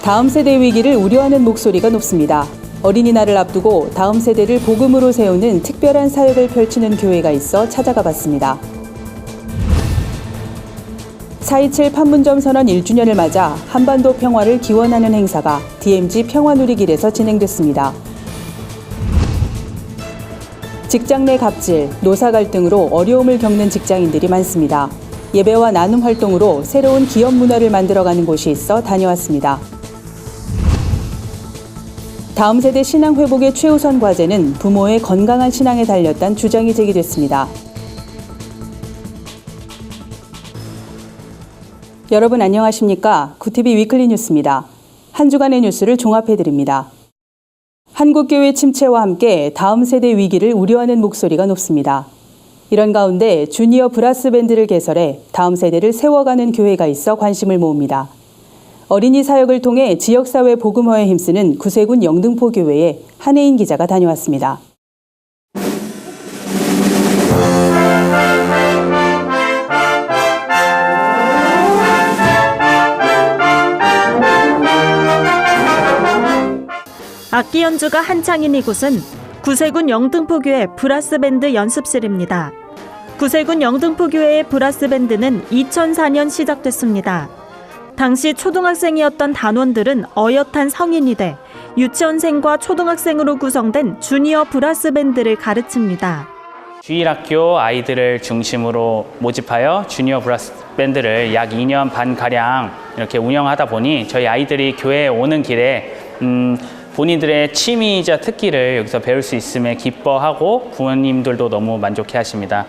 다음 세대 위기를 우려하는 목소리가 높습니다. 어린이날을 앞두고 다음 세대를 복음으로 세우는 특별한 사역을 펼치는 교회가 있어 찾아가 봤습니다. 4.27 판문점 선언 1주년을 맞아 한반도 평화를 기원하는 행사가 DMZ 평화누리길에서 진행됐습니다. 직장 내 갑질, 노사 갈등으로 어려움을 겪는 직장인들이 많습니다. 예배와 나눔 활동으로 새로운 기업 문화를 만들어가는 곳이 있어 다녀왔습니다. 다음 세대 신앙 회복의 최우선 과제는 부모의 건강한 신앙에 달렸다는 주장이 제기됐습니다. 여러분 안녕하십니까? 구티비 위클리 뉴스입니다. 한 주간의 뉴스를 종합해드립니다. 한국교회 침체와 함께 다음 세대 위기를 우려하는 목소리가 높습니다. 이런 가운데 주니어 브라스 밴드를 개설해 다음 세대를 세워가는 교회가 있어 관심을 모읍니다. 어린이 사역을 통해 지역사회 복음화에 힘쓰는 구세군 영등포교회에 한혜인 기자가 다녀왔습니다. 악기 연주가 한창인 이곳은 구세군 영등포교회 브라스밴드 연습실입니다. 구세군 영등포교회의 브라스밴드는 2004년 시작됐습니다. 당시 초등학생이었던 단원들은 어엿한 성인이 돼 유치원생과 초등학생으로 구성된 주니어 브라스밴드를 가르칩니다. 주일학교 아이들을 중심으로 모집하여 주니어 브라스밴드를 약 2년 반가량 이렇게 운영하다 보니 저희 아이들이 교회에 오는 길에 본인들의 취미이자 특기를 여기서 배울 수 있음에 기뻐하고 부모님들도 너무 만족해 하십니다.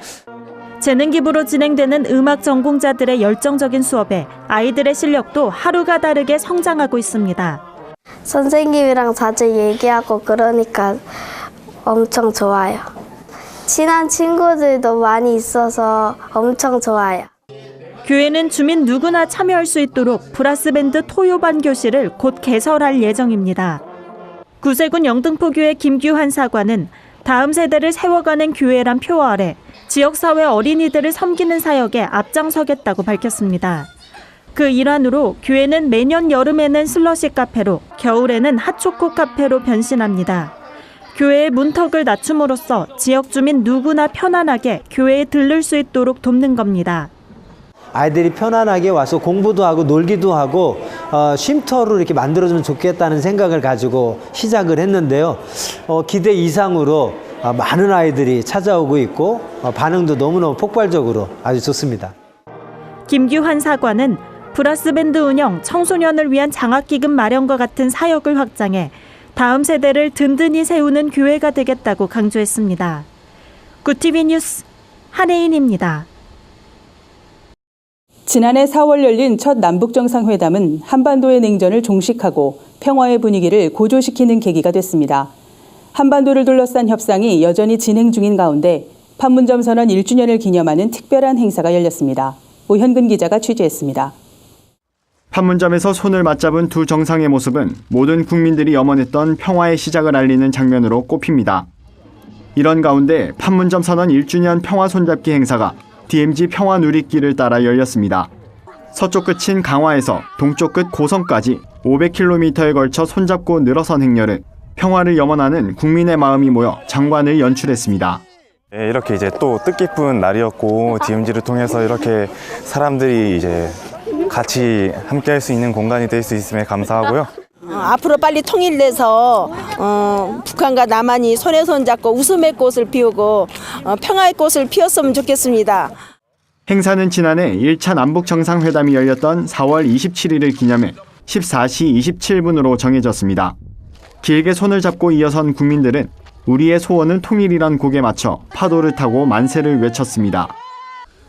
재능 기부로 진행되는 음악 전공자들의 열정적인 수업에 아이들의 실력도 하루가 다르게 성장하고 있습니다. 선생님이랑 자주 얘기하고 그러니까 엄청 좋아요. 친한 친구들도 많이 있어서 엄청 좋아요. 교회는 주민 누구나 참여할 수 있도록 브라스밴드 토요반 교실을 곧 개설할 예정입니다. 구세군 영등포교회 김규환 사관은 다음 세대를 세워가는 교회란 표 아래 지역사회 어린이들을 섬기는 사역에 앞장서겠다고 밝혔습니다. 그 일환으로 교회는 매년 여름에는 슬러시 카페로, 겨울에는 핫초코 카페로 변신합니다. 교회의 문턱을 낮춤으로써 지역 주민 누구나 편안하게 교회에 들를 수 있도록 돕는 겁니다. 아이들이 편안하게 와서 공부도 하고 놀기도 하고 쉼터로 이렇게 만들어주면 좋겠다는 생각을 가지고 시작을 했는데요. 기대 이상으로 많은 아이들이 찾아오고 있고 반응도 너무너무 폭발적으로 아주 좋습니다. 김규환 사관은 브라스밴드 운영, 청소년을 위한 장학기금 마련과 같은 사역을 확장해 다음 세대를 든든히 세우는 교회가 되겠다고 강조했습니다. 구티비 뉴스 한혜인입니다. 지난해 4월 열린 첫 남북정상회담은 한반도의 냉전을 종식하고 평화의 분위기를 고조시키는 계기가 됐습니다. 한반도를 둘러싼 협상이 여전히 진행 중인 가운데 판문점 선언 1주년을 기념하는 특별한 행사가 열렸습니다. 오현근 기자가 취재했습니다. 판문점에서 손을 맞잡은 두 정상의 모습은 모든 국민들이 염원했던 평화의 시작을 알리는 장면으로 꼽힙니다. 이런 가운데 판문점 선언 1주년 평화 손잡기 행사가 DMZ 평화누리길을 따라 열렸습니다. 서쪽 끝인 강화에서 동쪽 끝 고성까지 500km에 걸쳐 손잡고 늘어선 행렬은 평화를 염원하는 국민의 마음이 모여 장관을 연출했습니다. 이렇게 이제 또 뜻깊은 날이었고 DMZ를 통해서 이렇게 사람들이 이제 같이 함께할 수 있는 공간이 될 수 있음에 감사하고요. 앞으로 빨리 통일돼서 북한과 남한이 손에 손잡고 웃음의 꽃을 피우고 평화의 꽃을 피웠으면 좋겠습니다. 행사는 지난해 1차 남북정상회담이 열렸던 4월 27일을 기념해 14시 27분으로 정해졌습니다. 길게 손을 잡고 이어선 국민들은 우리의 소원은 통일이란 곡에 맞춰 파도를 타고 만세를 외쳤습니다.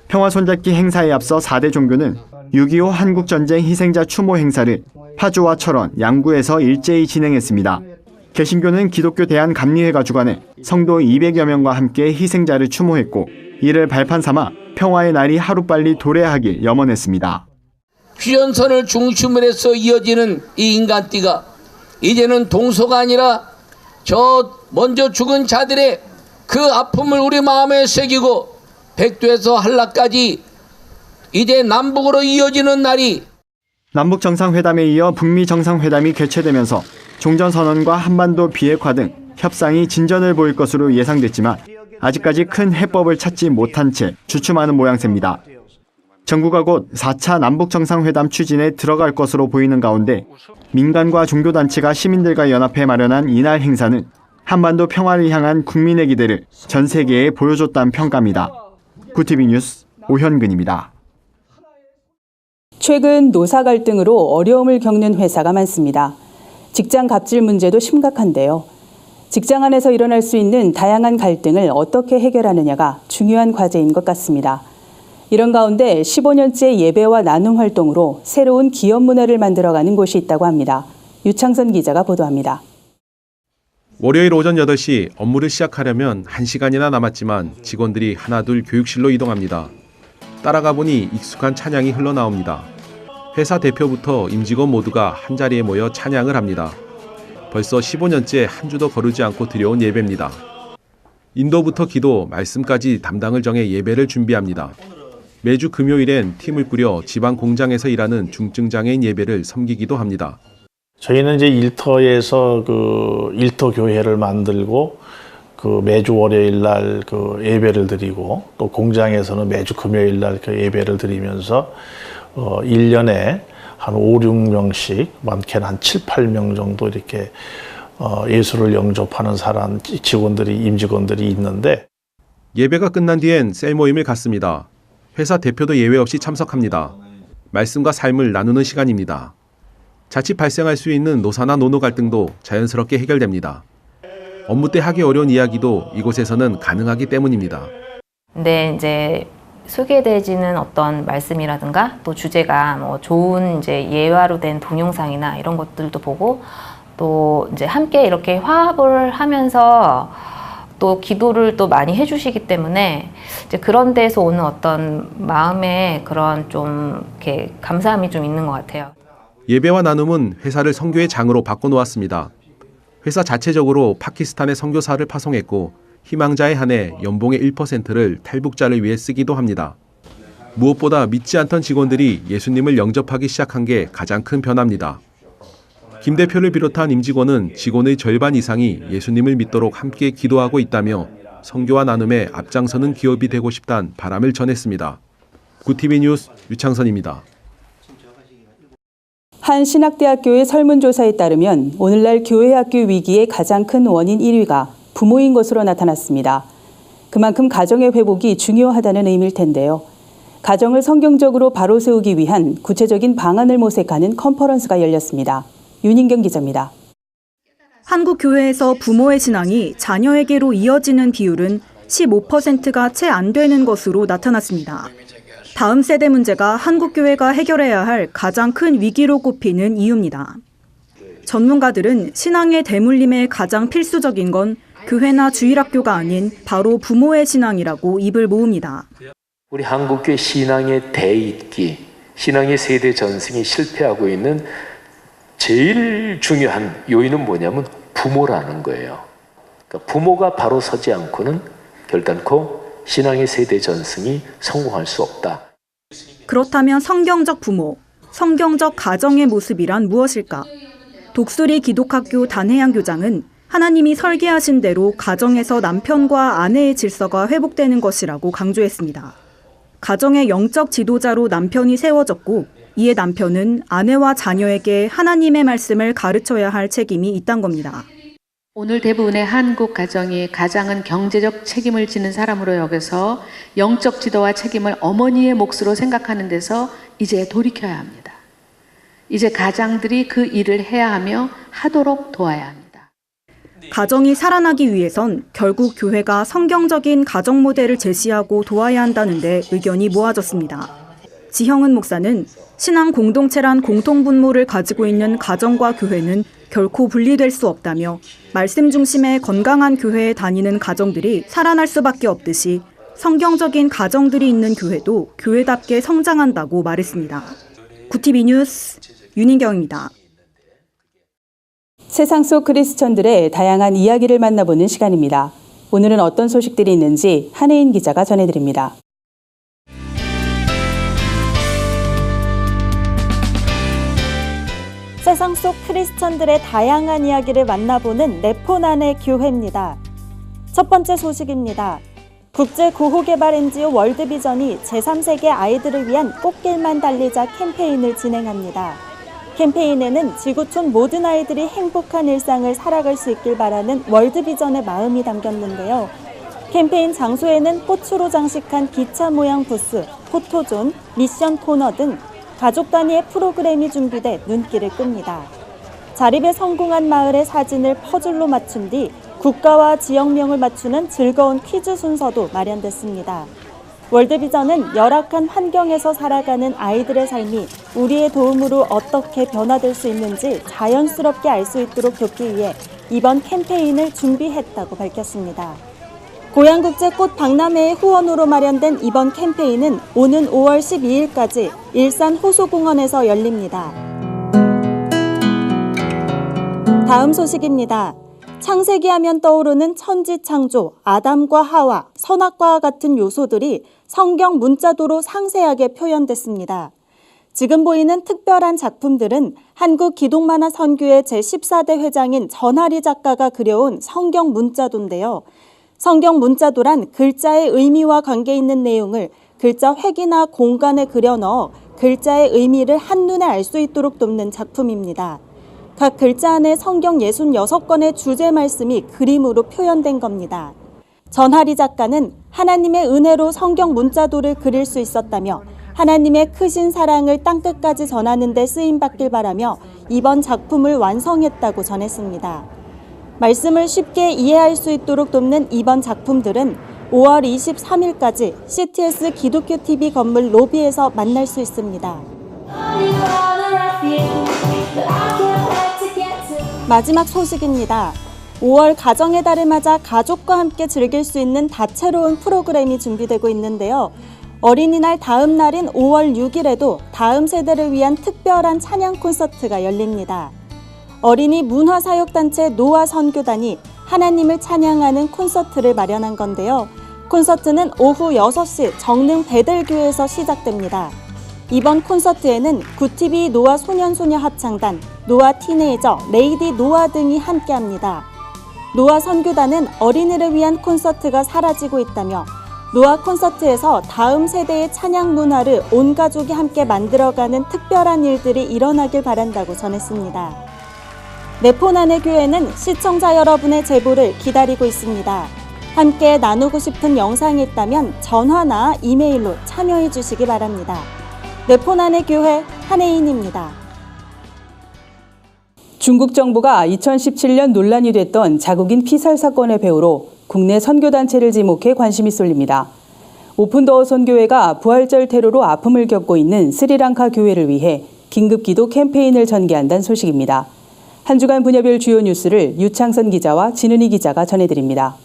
평화 손잡기 행사에 앞서 4대 종교는 6.25 한국전쟁 희생자 추모 행사를 파주와 철원, 양구에서 일제히 진행했습니다. 개신교는 기독교 대한감리회가 주관해 성도 200여 명과 함께 희생자를 추모했고 이를 발판 삼아 평화의 날이 하루빨리 도래하길 염원했습니다. 휴전선을 중심으로 해서 이어지는 이 인간띠가 이제는 동서가 아니라 저 먼저 죽은 자들의 그 아픔을 우리 마음에 새기고 백두에서 한라까지 이제 남북으로 이어지는 날이 남북 정상회담에 이어 북미 정상회담이 개최되면서 종전선언과 한반도 비핵화 등 협상이 진전을 보일 것으로 예상됐지만 아직까지 큰 해법을 찾지 못한 채 주춤하는 모양새입니다. 정부가 곧 4차 남북 정상회담 추진에 들어갈 것으로 보이는 가운데 민간과 종교단체가 시민들과 연합해 마련한 이날 행사는 한반도 평화를 향한 국민의 기대를 전 세계에 보여줬다는 평가입니다. 구티비 뉴스 오현근입니다. 최근 노사 갈등으로 어려움을 겪는 회사가 많습니다. 직장 갑질 문제도 심각한데요. 직장 안에서 일어날 수 있는 다양한 갈등을 어떻게 해결하느냐가 중요한 과제인 것 같습니다. 이런 가운데 15년째 예배와 나눔 활동으로 새로운 기업 문화를 만들어가는 곳이 있다고 합니다. 유창선 기자가 보도합니다. 월요일 오전 8시 업무를 시작하려면 1시간이나 남았지만 직원들이 하나둘 교육실로 이동합니다. 따라가 보니 익숙한 찬양이 흘러나옵니다. 회사 대표부터 임직원 모두가 한자리에 모여 찬양을 합니다. 벌써 15년째 한 주도 거르지 않고 드려온 예배입니다. 인도부터 기도, 말씀까지 담당을 정해 예배를 준비합니다. 매주 금요일엔 팀을 꾸려 지방 공장에서 일하는 중증장애인 예배를 섬기기도 합니다. 저희는 이제 일터에서 일터 교회를 만들고 매주 월요일 날 예배를 드리고 또 공장에서는 매주 금요일 날 예배를 드리면서 1년에 한 5, 6명씩 많게는 한 7, 8명 정도 이렇게 예수를 영접하는 임직원들이 있는데 예배가 끝난 뒤엔 셀 모임을 갖습니다. 회사 대표도 예외 없이 참석합니다. 말씀과 삶을 나누는 시간입니다. 자칫 발생할 수 있는 노사나 노노 갈등도 자연스럽게 해결됩니다. 업무 때 하기 어려운 이야기도 이곳에서는 가능하기 때문입니다. 근데 이제 소개되지는 어떤 말씀이라든가 또 주제가 좋은 이제 예화로 된 동영상이나 이런 것들도 보고 또 이제 함께 이렇게 화합을 하면서 또 기도를 또 많이 해주시기 때문에 이제 그런 데서 오는 어떤 마음의 그런 좀 이렇게 감사함이 좀 있는 것 같아요. 예배와 나눔은 회사를 선교의 장으로 바꿔놓았습니다. 회사 자체적으로 파키스탄의 선교사를 파송했고 희망자에 한해 연봉의 1%를 탈북자를 위해 쓰기도 합니다. 무엇보다 믿지 않던 직원들이 예수님을 영접하기 시작한 게 가장 큰 변화입니다. 김 대표를 비롯한 임직원은 직원의 절반 이상이 예수님을 믿도록 함께 기도하고 있다며 선교와 나눔에 앞장서는 기업이 되고 싶다는 바람을 전했습니다. 구티비 뉴스 유창선입니다. 한 신학대학교의 설문조사에 따르면 오늘날 교회학교 위기의 가장 큰 원인 1위가 부모인 것으로 나타났습니다. 그만큼 가정의 회복이 중요하다는 의미일 텐데요. 가정을 성경적으로 바로 세우기 위한 구체적인 방안을 모색하는 컨퍼런스가 열렸습니다. 윤인경 기자입니다. 한국 교회에서 부모의 신앙이 자녀에게로 이어지는 비율은 15%가 채 안 되는 것으로 나타났습니다. 다음 세대 문제가 한국 교회가 해결해야 할 가장 큰 위기로 꼽히는 이유입니다. 전문가들은 신앙의 대물림에 가장 필수적인 건 교회나 주일학교가 아닌 바로 부모의 신앙이라고 입을 모읍니다. 우리 한국교회 신앙의 대잇기, 신앙의 세대 전승이 실패하고 있는 제일 중요한 요인은 뭐냐면 부모라는 거예요. 그러니까 부모가 바로 서지 않고는 결단코 신앙의 세대 전승이 성공할 수 없다. 그렇다면 성경적 부모, 성경적 가정의 모습이란 무엇일까? 독수리 기독학교 단혜양 교장은 하나님이 설계하신 대로 가정에서 남편과 아내의 질서가 회복되는 것이라고 강조했습니다. 가정의 영적 지도자로 남편이 세워졌고 이에 남편은 아내와 자녀에게 하나님의 말씀을 가르쳐야 할 책임이 있다는 겁니다. 오늘 대부분의 한국 가정이 가장은 경제적 책임을 지는 사람으로 여겨서 영적 지도와 책임을 어머니의 몫으로 생각하는 데서 이제 돌이켜야 합니다. 이제 가장들이 그 일을 해야 하며 하도록 도와야 합니다. 가정이 살아나기 위해선 결국 교회가 성경적인 가정 모델을 제시하고 도와야 한다는데 의견이 모아졌습니다. 지형은 목사는 신앙 공동체란 공통분모를 가지고 있는 가정과 교회는 결코 분리될 수 없다며 말씀 중심의 건강한 교회에 다니는 가정들이 살아날 수밖에 없듯이 성경적인 가정들이 있는 교회도 교회답게 성장한다고 말했습니다. 구티비 뉴스 윤인경입니다. 세상 속 크리스천들의 다양한 이야기를 만나보는 시간입니다. 오늘은 어떤 소식들이 있는지 한혜인 기자가 전해드립니다. 세상 속 크리스천들의 다양한 이야기를 만나보는 네포난의 교회입니다. 첫 번째 소식입니다. 국제구호개발 NGO 월드비전이 제3세계 아이들을 위한 꽃길만 달리자 캠페인을 진행합니다. 캠페인에는 지구촌 모든 아이들이 행복한 일상을 살아갈 수 있길 바라는 월드비전의 마음이 담겼는데요. 캠페인 장소에는 꽃으로 장식한 기차 모양 부스, 포토존, 미션 코너 등 가족 단위의 프로그램이 준비돼 눈길을 끕니다. 자립에 성공한 마을의 사진을 퍼즐로 맞춘 뒤 국가와 지역명을 맞추는 즐거운 퀴즈 순서도 마련됐습니다. 월드비전은 열악한 환경에서 살아가는 아이들의 삶이 우리의 도움으로 어떻게 변화될 수 있는지 자연스럽게 알 수 있도록 돕기 위해 이번 캠페인을 준비했다고 밝혔습니다. 고양국제꽃 박람회의 후원으로 마련된 이번 캠페인은 오는 5월 12일까지 일산 호수공원에서 열립니다. 다음 소식입니다. 창세기 하면 떠오르는 천지창조, 아담과 하와, 선악과와 같은 요소들이 성경 문자도로 상세하게 표현됐습니다. 지금 보이는 특별한 작품들은 한국 기독만화 선교회 제14대 회장인 전하리 작가가 그려온 성경 문자도인데요. 성경 문자도란 글자의 의미와 관계 있는 내용을 글자 획이나 공간에 그려 넣어 글자의 의미를 한눈에 알 수 있도록 돕는 작품입니다. 각 글자 안에 성경 66권의 주제 말씀이 그림으로 표현된 겁니다. 전하리 작가는 하나님의 은혜로 성경 문자도를 그릴 수 있었다며 하나님의 크신 사랑을 땅끝까지 전하는 데 쓰임받길 바라며 이번 작품을 완성했다고 전했습니다. 말씀을 쉽게 이해할 수 있도록 돕는 이번 작품들은 5월 23일까지 CTS 기독교 TV 건물 로비에서 만날 수 있습니다. 마지막 소식입니다. 5월 가정의 달을 맞아 가족과 함께 즐길 수 있는 다채로운 프로그램이 준비되고 있는데요. 어린이날 다음 날인 5월 6일에도 다음 세대를 위한 특별한 찬양 콘서트가 열립니다. 어린이 문화사역단체 노아 선교단이 하나님을 찬양하는 콘서트를 마련한 건데요. 콘서트는 오후 6시 정릉 베델교회에서 시작됩니다. 이번 콘서트에는 구티비 노아 소년소녀 합창단, 노아 티네이저, 레이디 노아 등이 함께합니다. 노아 선교단은 어린이를 위한 콘서트가 사라지고 있다며 노아 콘서트에서 다음 세대의 찬양 문화를 온 가족이 함께 만들어가는 특별한 일들이 일어나길 바란다고 전했습니다. 네포난의 교회는 시청자 여러분의 제보를 기다리고 있습니다. 함께 나누고 싶은 영상이 있다면 전화나 이메일로 참여해 주시기 바랍니다. 네포난의 교회 한혜인입니다. 중국 정부가 2017년 논란이 됐던 자국인 피살 사건의 배후로 국내 선교단체를 지목해 관심이 쏠립니다. 오픈도어 선교회가 부활절 테러로 아픔을 겪고 있는 스리랑카 교회를 위해 긴급기도 캠페인을 전개한다는 소식입니다. 한 주간 분야별 주요 뉴스를 유창선 기자와 진은희 기자가 전해드립니다.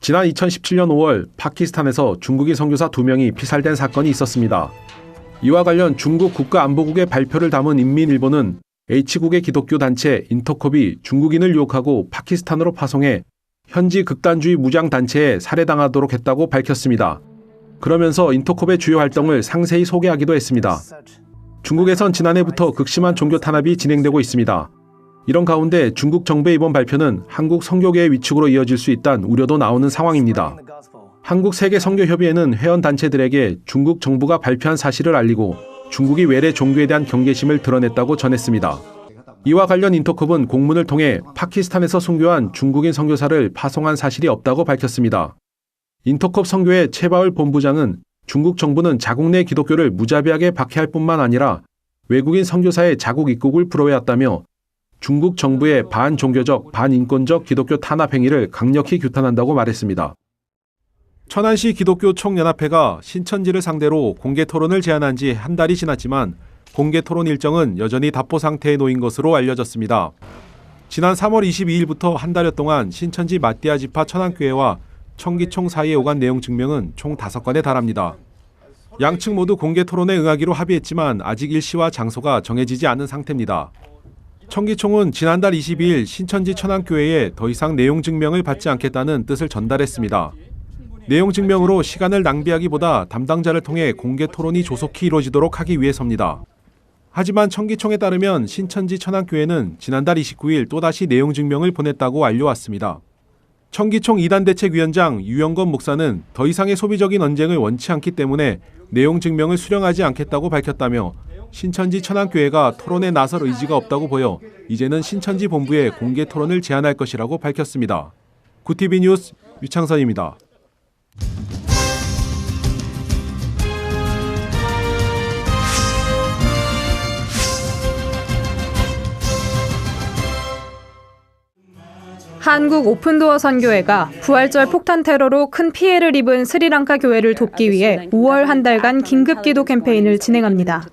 지난 2017년 5월 파키스탄에서 중국인 선교사 2명이 피살된 사건이 있었습니다. 이와 관련 중국 국가안보국의 발표를 담은 인민일보는 H국의 기독교 단체 인터콥이 중국인을 유혹하고 파키스탄으로 파송해 현지 극단주의 무장단체에 살해당하도록 했다고 밝혔습니다. 그러면서 인터콥의 주요 활동을 상세히 소개하기도 했습니다. 중국에선 지난해부터 극심한 종교 탄압이 진행되고 있습니다. 이런 가운데 중국 정부의 이번 발표는 한국 선교계의 위축으로 이어질 수 있다는 우려도 나오는 상황입니다. 한국세계선교협의회는 회원단체들에게 중국 정부가 발표한 사실을 알리고 중국이 외래 종교에 대한 경계심을 드러냈다고 전했습니다. 이와 관련 인터콥은 공문을 통해 파키스탄에서 순교한 중국인 선교사를 파송한 사실이 없다고 밝혔습니다. 인터콥 선교회 최바울 본부장은 중국 정부는 자국 내 기독교를 무자비하게 박해할 뿐만 아니라 외국인 선교사의 자국 입국을 불허해왔다며 중국 정부의 반종교적, 반인권적 기독교 탄압 행위를 강력히 규탄한다고 말했습니다. 천안시 기독교 총연합회가 신천지를 상대로 공개 토론을 제안한 지 한 달이 지났지만 공개 토론 일정은 여전히 답보 상태에 놓인 것으로 알려졌습니다. 지난 3월 22일부터 한 달여 동안 신천지 마띠아 지파 천안교회와 청기총 사이에 오간 내용 증명은 총 5건에 달합니다. 양측 모두 공개 토론에 응하기로 합의했지만 아직 일시와 장소가 정해지지 않은 상태입니다. 청기총은 지난달 22일 신천지 천안교회에 더 이상 내용 증명을 받지 않겠다는 뜻을 전달했습니다. 내용 증명으로 시간을 낭비하기보다 담당자를 통해 공개 토론이 조속히 이루어지도록 하기 위해서입니다. 하지만 청기총에 따르면 신천지 천안교회는 지난달 29일 또다시 내용 증명을 보냈다고 알려왔습니다. 청기총 2단 대책위원장 유영건 목사는 더 이상의 소비적인 언쟁을 원치 않기 때문에 내용 증명을 수령하지 않겠다고 밝혔다며 신천지 천안교회가 토론에 나설 의지가 없다고 보여 이제는 신천지 본부에 공개 토론을 제안할 것이라고 밝혔습니다. 구TV 뉴스 유창선입니다. 한국 오픈도어 선교회가 부활절 폭탄 테러로 큰 피해를 입은 스리랑카 교회를 돕기 위해 5월 한 달간 긴급 기도 캠페인을 진행합니다.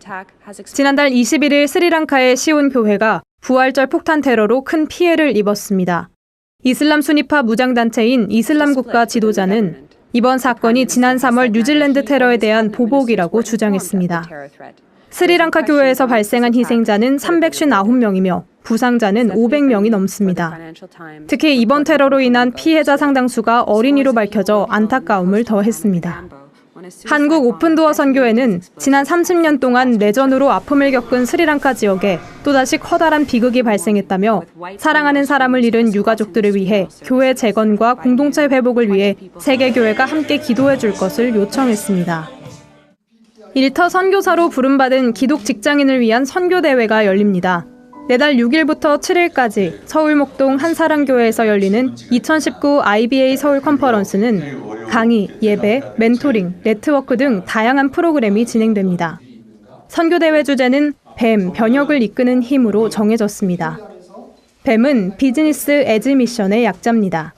지난달 21일 스리랑카의 시온 교회가 부활절 폭탄 테러로 큰 피해를 입었습니다. 이슬람 순위파 무장단체인 이슬람국가 지도자는 이번 사건이 지난 3월 뉴질랜드 테러에 대한 보복이라고 주장했습니다. 스리랑카 교회에서 발생한 희생자는 359명이며 부상자는 500명이 넘습니다. 특히 이번 테러로 인한 피해자 상당수가 어린이로 밝혀져 안타까움을 더했습니다. 한국 오픈도어 선교회는 지난 30년 동안 내전으로 아픔을 겪은 스리랑카 지역에 또다시 커다란 비극이 발생했다며 사랑하는 사람을 잃은 유가족들을 위해 교회 재건과 공동체 회복을 위해 세계교회가 함께 기도해 줄 것을 요청했습니다. 일터 선교사로 부름받은 기독 직장인을 위한 선교대회가 열립니다. 내달 6일부터 7일까지 서울 목동 한사랑교회에서 열리는 2019 IBA 서울 컨퍼런스는 강의, 예배, 멘토링, 네트워크 등 다양한 프로그램이 진행됩니다. 선교대회 주제는 뱀, 변혁을 이끄는 힘으로 정해졌습니다. 뱀은 비즈니스 에즈 미션의 약자입니다.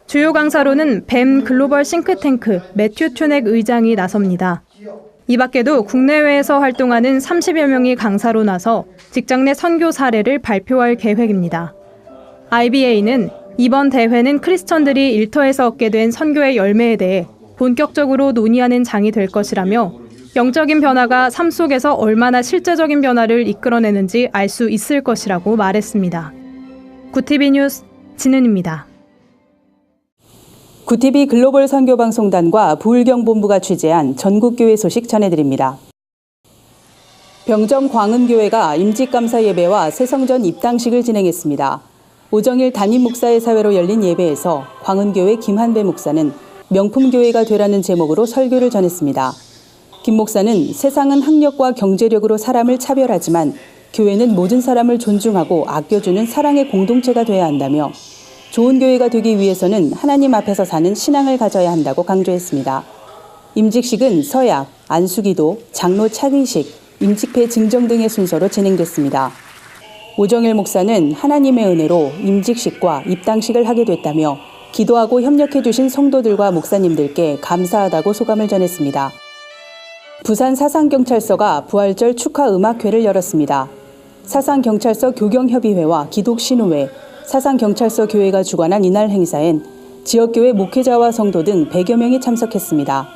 주요 강사로는 뱀 글로벌 싱크탱크 매튜 튜넥 의장이 나섭니다. 이 밖에도 국내외에서 활동하는 30여 명이 강사로 나서 직장 내 선교 사례를 발표할 계획입니다. IBA는 이번 대회는 크리스천들이 일터에서 얻게 된 선교의 열매에 대해 본격적으로 논의하는 장이 될 것이라며 영적인 변화가 삶 속에서 얼마나 실제적인 변화를 이끌어내는지 알 수 있을 것이라고 말했습니다. 구TV 뉴스 진은입니다. 구TV 글로벌 선교방송단과 부울경본부가 취재한 전국교회 소식 전해드립니다. 병점 광음교회가 임직감사 예배와 새성전 입당식을 진행했습니다. 오정일 담임 목사의 사회로 열린 예배에서 광음교회 김한배 목사는 명품교회가 되라는 제목으로 설교를 전했습니다. 김 목사는 세상은 학력과 경제력으로 사람을 차별하지만 교회는 모든 사람을 존중하고 아껴주는 사랑의 공동체가 되어야 한다며 좋은 교회가 되기 위해서는 하나님 앞에서 사는 신앙을 가져야 한다고 강조했습니다. 임직식은 서약, 안수기도, 장로 차기식, 임직패 증정 등의 순서로 진행됐습니다. 오정일 목사는 하나님의 은혜로 임직식과 입당식을 하게 됐다며 기도하고 협력해 주신 성도들과 목사님들께 감사하다고 소감을 전했습니다. 부산 사상경찰서가 부활절 축하 음악회를 열었습니다. 사상경찰서 교경협의회와 기독신우회, 사상경찰서 교회가 주관한 이날 행사엔 지역교회 목회자와 성도 등 100여 명이 참석했습니다.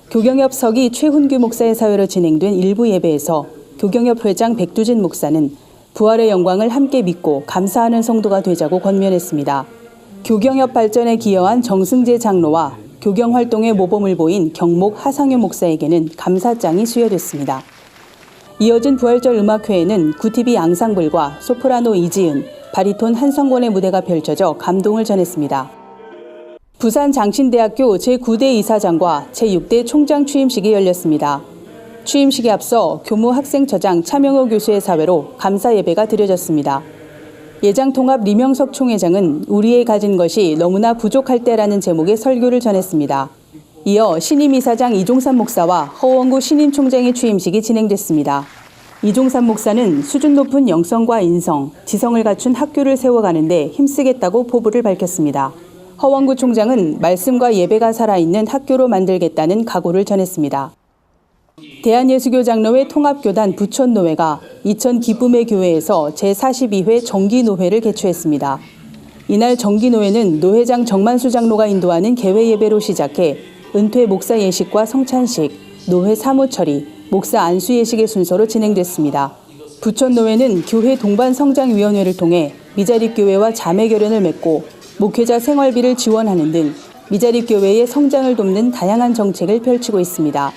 교경협 서기 최훈규 목사의 사회로 진행된 일부 예배에서 교경협 회장 백두진 목사는 부활의 영광을 함께 믿고 감사하는 성도가 되자고 권면했습니다. 교경협 발전에 기여한 정승재 장로와 교경 활동에 모범을 보인 경목 하상효 목사에게는 감사장이 수여됐습니다. 이어진 부활절 음악회에는 구TV 앙상블과 소프라노 이지은, 바리톤 한성권의 무대가 펼쳐져 감동을 전했습니다. 부산 장신대학교 제9대 이사장과 제6대 총장 취임식이 열렸습니다. 취임식에 앞서 교무학생처장 차명호 교수의 사회로 감사 예배가 드려졌습니다. 예장통합 리명석 총회장은 우리의 가진 것이 너무나 부족할 때라는 제목의 설교를 전했습니다. 이어 신임 이사장 이종삼 목사와 허원구 신임 총장의 취임식이 진행됐습니다. 이종삼 목사는 수준 높은 영성과 인성, 지성을 갖춘 학교를 세워가는데 힘쓰겠다고 포부를 밝혔습니다. 허원구 총장은 말씀과 예배가 살아있는 학교로 만들겠다는 각오를 전했습니다. 대한예수교 장로회 통합교단 부천노회가 이천 기쁨의 교회에서 제42회 정기노회를 개최했습니다. 이날 정기노회는 노회장 정만수 장로가 인도하는 개회 예배로 시작해 은퇴 목사 예식과 성찬식, 노회 사무 처리, 목사 안수 예식의 순서로 진행됐습니다. 부천노회는 교회 동반성장위원회를 통해 미자립교회와 자매결연을 맺고 목회자 생활비를 지원하는 등 미자립교회의 성장을 돕는 다양한 정책을 펼치고 있습니다.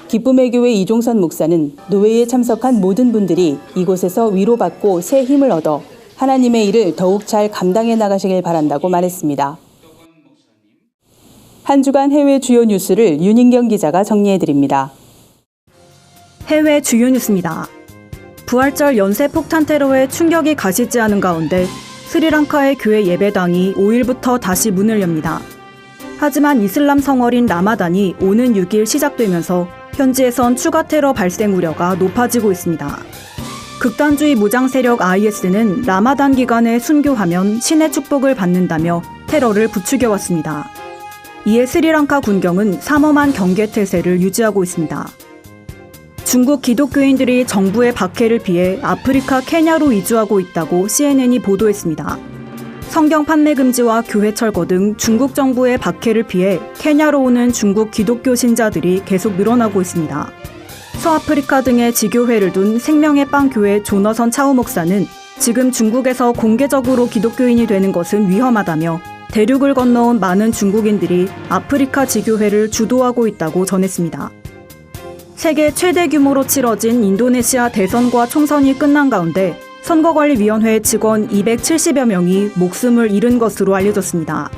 기쁨의 교회 이종선 목사는 노회에 참석한 모든 분들이 이곳에서 위로받고 새 힘을 얻어 하나님의 일을 더욱 잘 감당해 나가시길 바란다고 말했습니다. 한 주간 해외 주요 뉴스를 윤인경 기자가 정리해드립니다. 해외 주요 뉴스입니다. 부활절 연쇄 폭탄 테러에 충격이 가시지 않은 가운데 스리랑카의 교회 예배당이 5일부터 다시 문을 엽니다. 하지만 이슬람 성월인 라마단이 오는 6일 시작되면서 현지에선 추가 테러 발생 우려가 높아지고 있습니다. 극단주의 무장 세력 IS는 라마단 기간에 순교하면 신의 축복을 받는다며 테러를 부추겨왔습니다. 이에 스리랑카 군경은 삼엄한 경계 태세를 유지하고 있습니다. 중국 기독교인들이 정부의 박해를 피해 아프리카 케냐로 이주하고 있다고 CNN이 보도했습니다. 성경 판매 금지와 교회 철거 등 중국 정부의 박해를 피해 케냐로 오는 중국 기독교 신자들이 계속 늘어나고 있습니다. 서아프리카 등의 지교회를 둔 생명의 빵 교회 조너선 차우 목사는 지금 중국에서 공개적으로 기독교인이 되는 것은 위험하다며 대륙을 건너온 많은 중국인들이 아프리카 지교회를 주도하고 있다고 전했습니다. 세계 최대 규모로 치러진 인도네시아 대선과 총선이 끝난 가운데 선거관리위원회 직원 270여 명이 목숨을 잃은 것으로 알려졌습니다.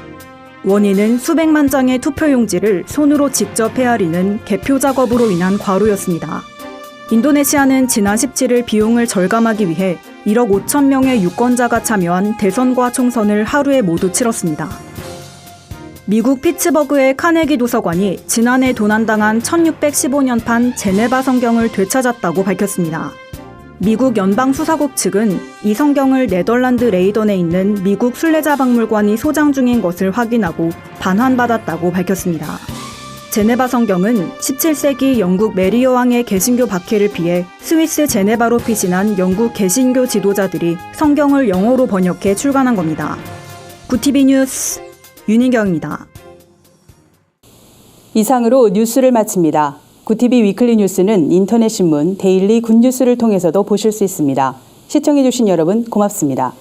원인은 수백만 장의 투표용지를 손으로 직접 헤아리는 개표 작업으로 인한 과로였습니다. 인도네시아는 지난 17일 비용을 절감하기 위해 1억 5천 명의 유권자가 참여한 대선과 총선을 하루에 모두 치렀습니다. 미국 피츠버그의 카네기 도서관이 지난해 도난당한 1615년판 제네바 성경을 되찾았다고 밝혔습니다. 미국 연방수사국 측은 이 성경을 네덜란드 레이던에 있는 미국 순례자 박물관이 소장 중인 것을 확인하고 반환받았다고 밝혔습니다. 제네바 성경은 17세기 영국 메리 여왕의 개신교 박해를 피해 스위스 제네바로 피신한 영국 개신교 지도자들이 성경을 영어로 번역해 출간한 겁니다. 구티비 뉴스 윤인경입니다. 이상으로 뉴스를 마칩니다. 구티비 위클리 뉴스는 인터넷 신문 데일리 굿뉴스를 통해서도 보실 수 있습니다. 시청해주신 여러분 고맙습니다.